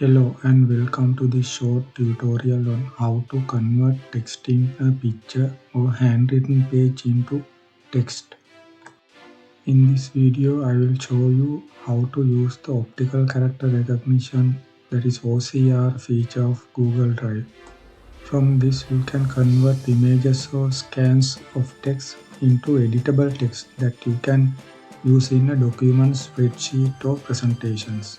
Hello and welcome to this short tutorial on how to convert text in a picture or handwritten page into text. In this video, I will show you how to use the Optical Character Recognition, that is OCR feature of Google Drive. From this, you can convert images or scans of text into editable text that you can use in a document, spreadsheet or presentations.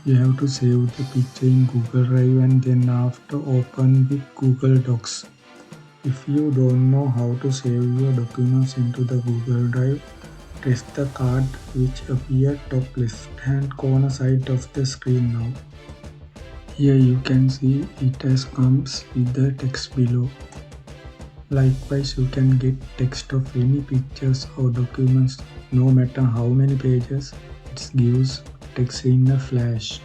You have to save the picture in Google Drive and then after open with Google Docs. If you don't know how to save your documents into the Google Drive, press the card which appears top left hand corner side of the screen now. Here you can see it has comes with the text below. Likewise, you can get text of any pictures or documents no matter how many pages. It gives text in a flash.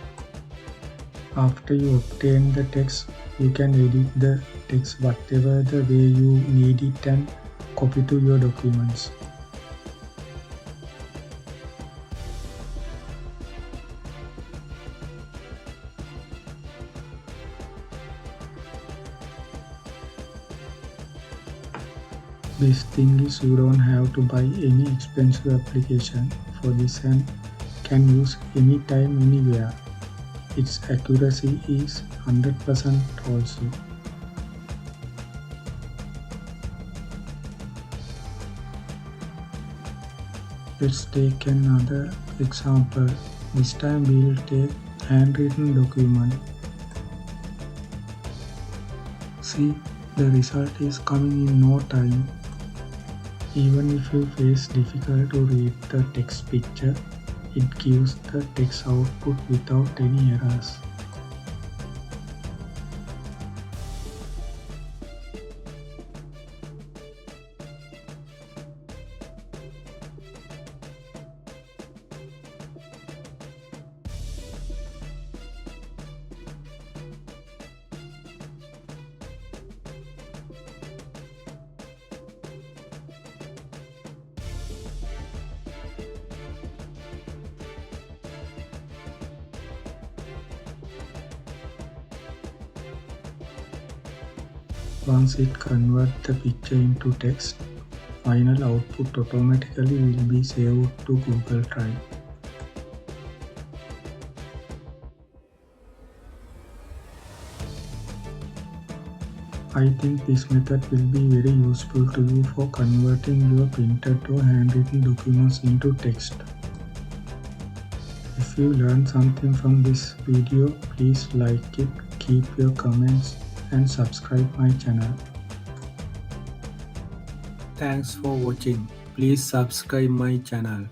After you obtain the text, you can edit the text whatever the way you need it and copy to your documents. Best thing is you don't have to buy any expensive application for this and can use anytime anywhere. Its accuracy is 100% also. Let's take another example. This time we will take handwritten document. See, the result is coming in no time. Even if you face difficult to read the text picture, it gives the text output without any errors. Once it converts the picture into text, final output automatically will be saved to Google Drive. I think this method will be very useful to you for converting your printed or handwritten documents into text. If you learned something from this video, please like it, keep your comments and subscribe my channel. Thanks for watching. Please subscribe my channel.